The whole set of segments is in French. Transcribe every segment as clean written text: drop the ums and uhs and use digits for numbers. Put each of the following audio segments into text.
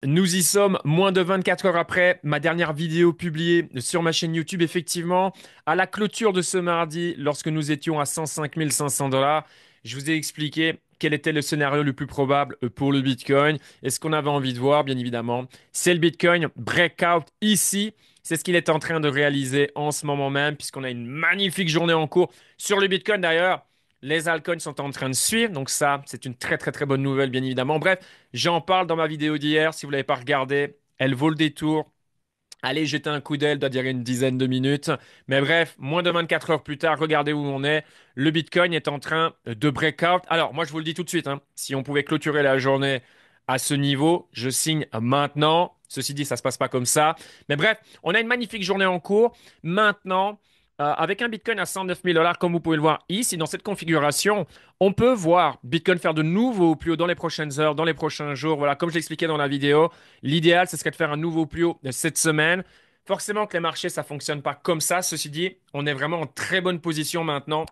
Nous y sommes moins de 24 heures après ma dernière vidéo publiée sur ma chaîne YouTube. Effectivement, à la clôture de ce mardi, lorsque nous étions à 105 500 dollars, je vous ai expliqué quel était le scénario le plus probable pour le Bitcoin. Et ce qu'on avait envie de voir, bien évidemment, c'est le Bitcoin breakout ici. C'est ce qu'il est en train de réaliser en ce moment même, puisqu'on a une magnifique journée en cours sur le Bitcoin d'ailleurs. Les altcoins sont en train de suivre, donc ça, c'est une très très très bonne nouvelle, bien évidemment. Bref, j'en parle dans ma vidéo d'hier. Si vous ne l'avez pas regardée, elle vaut le détour. Allez jeter un coup d'œil, doit durer une dizaine de minutes. Mais bref, moins de 24 heures plus tard, regardez où on est. Le Bitcoin est en train de breakout. Alors, moi, je vous le dis tout de suite, hein, si on pouvait clôturer la journée à ce niveau, je signe maintenant. Ceci dit, ça se passe pas comme ça. Mais bref, on a une magnifique journée en cours. Maintenant, avec un Bitcoin à 109 000 dollars, comme vous pouvez le voir ici, dans cette configuration, on peut voir Bitcoin faire de nouveaux plus haut dans les prochaines heures, dans les prochains jours. Voilà, comme je l'expliquais dans la vidéo. L'idéal, ce serait de faire un nouveau plus haut cette semaine. Forcément que les marchés, ça fonctionne pas comme ça. Ceci dit, on est vraiment en très bonne position maintenant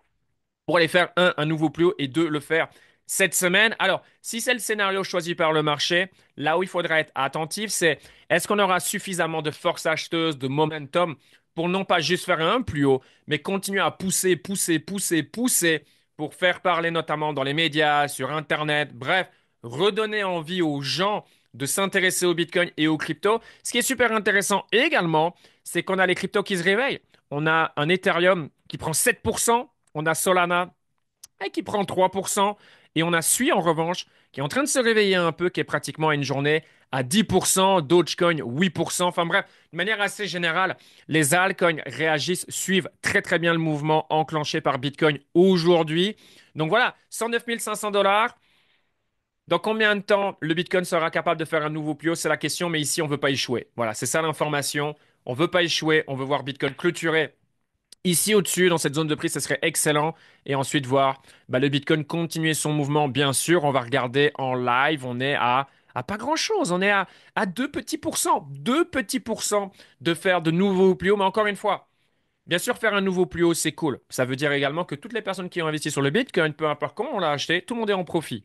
pour aller faire un nouveau plus haut et deux, le faire cette semaine. Alors, si c'est le scénario choisi par le marché, là où il faudra être attentif, c'est est-ce qu'on aura suffisamment de force acheteuse, de momentum pour non pas juste faire un plus haut, mais continuer à pousser, pousser, pousser, pousser pour faire parler notamment dans les médias, sur Internet, bref, redonner envie aux gens de s'intéresser au Bitcoin et aux cryptos. Ce qui est super intéressant également, c'est qu'on a les cryptos qui se réveillent. On a un Ethereum qui prend 7%, on a Solana qui prend 3%, et on a Sui en revanche qui est en train de se réveiller un peu, qui est pratiquement à une journée à 10%, Dogecoin 8%. Enfin bref, de manière assez générale, les altcoins réagissent, suivent très très bien le mouvement enclenché par Bitcoin aujourd'hui. Donc voilà, 109 500 dollars. Dans combien de temps le Bitcoin sera capable de faire un nouveau plus haut? C'est la question, mais ici, on ne veut pas échouer. Voilà, c'est ça l'information. On ne veut pas échouer, on veut voir Bitcoin clôturer ici au-dessus, dans cette zone de prix, ce serait excellent. Et ensuite voir le Bitcoin continuer son mouvement. Bien sûr, on va regarder en live, on est à pas grand-chose. On est à 2 petits pourcents. 2 petits pourcents de faire de nouveaux plus hauts. Mais encore une fois, bien sûr, faire un nouveau plus haut, c'est cool. Ça veut dire également que toutes les personnes qui ont investi sur le Bitcoin, peu importe comment on l'a acheté, tout le monde est en profit.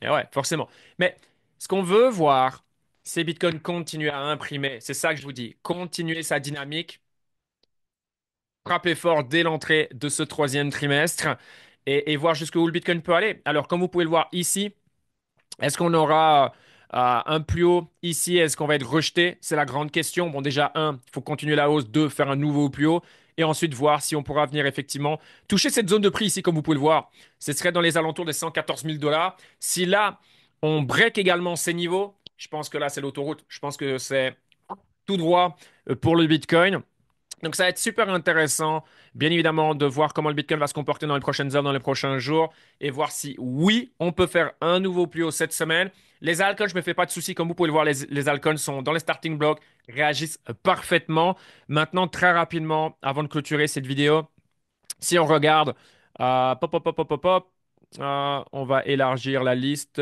Et ouais, forcément. Mais ce qu'on veut voir, c'est Bitcoin continuer à imprimer. C'est ça que je vous dis. Continuer sa dynamique, frapper fort dès l'entrée de ce troisième trimestre et voir jusqu'où le Bitcoin peut aller. Alors, comme vous pouvez le voir ici, est-ce qu'on aura un plus haut ici? Est-ce qu'on va être rejeté? C'est la grande question. Bon, déjà, un, il faut continuer la hausse. Deux, faire un nouveau plus haut. Et ensuite, voir si on pourra venir effectivement toucher cette zone de prix ici, comme vous pouvez le voir. Ce serait dans les alentours des 114 000 dollars. Si là, on break également ces niveaux, je pense que là, c'est l'autoroute. Je pense que c'est tout droit pour le Bitcoin. Donc, ça va être super intéressant, bien évidemment, de voir comment le Bitcoin va se comporter dans les prochaines heures, dans les prochains jours, et voir si, oui, on peut faire un nouveau plus haut cette semaine. Les altcoins, je ne me fais pas de soucis. Comme vous pouvez le voir, les altcoins sont dans les starting blocks, réagissent parfaitement. Maintenant, très rapidement, avant de clôturer cette vidéo, si on regarde, pop, pop, pop, pop, pop, pop, on va élargir la liste.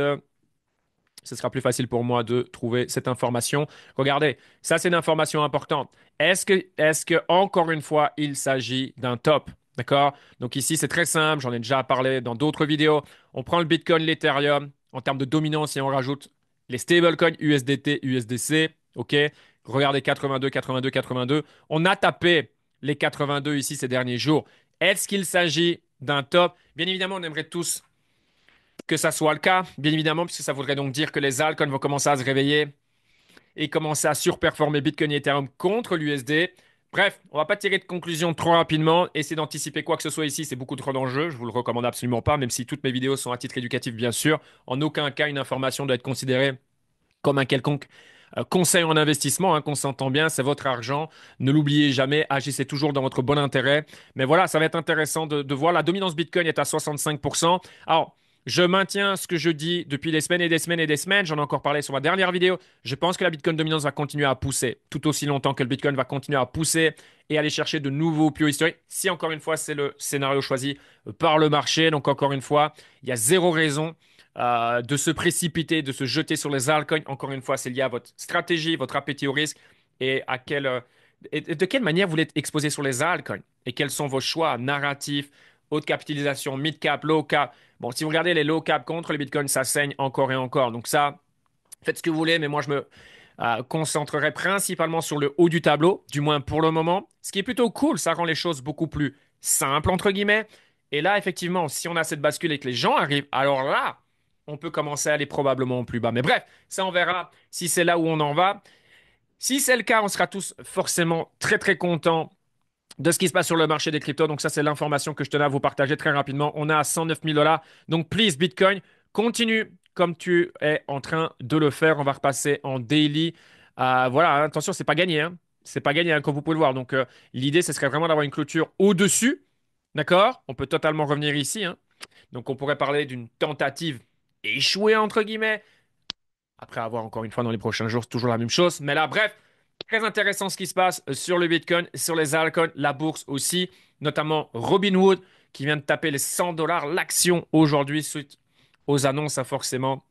Ce sera plus facile pour moi de trouver cette information. Regardez, ça c'est une information importante. Est-ce que, encore une fois, il s'agit d'un top? D'accord? Donc ici, c'est très simple. J'en ai déjà parlé dans d'autres vidéos. On prend le Bitcoin, l'Ethereum en termes de dominance et on rajoute les stablecoins USDT, USDC. OK? Regardez 82, 82, 82. On a tapé les 82 ici ces derniers jours. Est-ce qu'il s'agit d'un top? Bien évidemment, on aimerait tous que ça soit le cas, bien évidemment, puisque ça voudrait donc dire que les altcoins vont commencer à se réveiller et commencer à surperformer Bitcoin et Ethereum contre l'USD. Bref, on va pas tirer de conclusion trop rapidement. Essayer d'anticiper quoi que ce soit ici, c'est beaucoup trop d'enjeux. Je vous le recommande absolument pas, même si toutes mes vidéos sont à titre éducatif, bien sûr. En aucun cas, une information doit être considérée comme un quelconque conseil en investissement, hein, qu'on s'entend bien, c'est votre argent. Ne l'oubliez jamais, agissez toujours dans votre bon intérêt. Mais voilà, ça va être intéressant de voir. La dominance Bitcoin est à 65%. Alors, je maintiens ce que je dis depuis des semaines et des semaines et des semaines. J'en ai encore parlé sur ma dernière vidéo. Je pense que la Bitcoin dominance va continuer à pousser tout aussi longtemps que le Bitcoin va continuer à pousser et aller chercher de nouveaux plus hauts historiques. Si encore une fois, c'est le scénario choisi par le marché. Donc encore une fois, il y a zéro raison de se précipiter, de se jeter sur les altcoins. Encore une fois, c'est lié à votre stratégie, votre appétit au risque et et de quelle manière vous êtes exposé sur les altcoins et quels sont vos choix narratifs, haute capitalisation, mid cap, low cap. Bon, si vous regardez les low cap contre les bitcoins, ça saigne encore et encore. Donc ça, Faites ce que vous voulez, mais moi, je me concentrerai principalement sur le haut du tableau, du moins pour le moment. Ce qui est plutôt cool, ça rend les choses beaucoup plus simples, entre guillemets. Et là, effectivement, si on a cette bascule et que les gens arrivent, alors là, on peut commencer à aller probablement plus bas. Mais bref, ça, on verra si c'est là où on en va. Si c'est le cas, on sera tous forcément très, très contents de ce qui se passe sur le marché des cryptos. Donc ça, c'est l'information que je tenais à vous partager très rapidement. On est à 109 000 dollars. Donc please, Bitcoin, continue comme tu es en train de le faire. On va repasser en daily. Voilà, hein, attention, c'est pas gagné, hein. C'est pas gagné, hein, comme vous pouvez le voir. Donc l'idée, ce serait vraiment d'avoir une clôture au-dessus. D'accord? On peut totalement revenir ici, hein. Donc on pourrait parler d'une tentative échouée, entre guillemets. Après avoir encore une fois dans les prochains jours, c'est toujours la même chose. Mais là, bref, très intéressant ce qui se passe sur le Bitcoin, sur les altcoins, la bourse aussi, notamment Robinhood qui vient de taper les 100 dollars l'action aujourd'hui suite aux annonces, hein, forcément,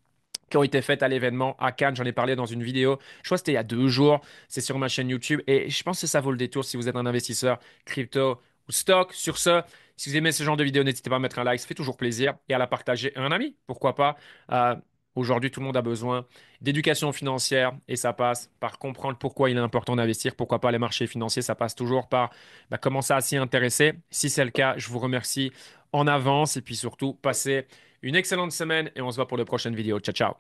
qui ont été faites à l'événement à Cannes. J'en ai parlé dans une vidéo. Je crois que c'était il y a 2 jours. C'est sur ma chaîne YouTube. Et je pense que ça vaut le détour si vous êtes un investisseur crypto ou stock. Sur ce, si vous aimez ce genre de vidéo, n'hésitez pas à mettre un like. Ça fait toujours plaisir. Et à la partager à un ami. Pourquoi pas. Euh, Aujourd'hui, tout le monde a besoin d'éducation financière et ça passe par comprendre pourquoi il est important d'investir. Pourquoi pas les marchés financiers. Ça passe toujours par commencer à s'y intéresser. Si c'est le cas, je vous remercie en avance. Et puis surtout, passez une excellente semaine et on se voit pour de prochaines vidéos. Ciao, ciao.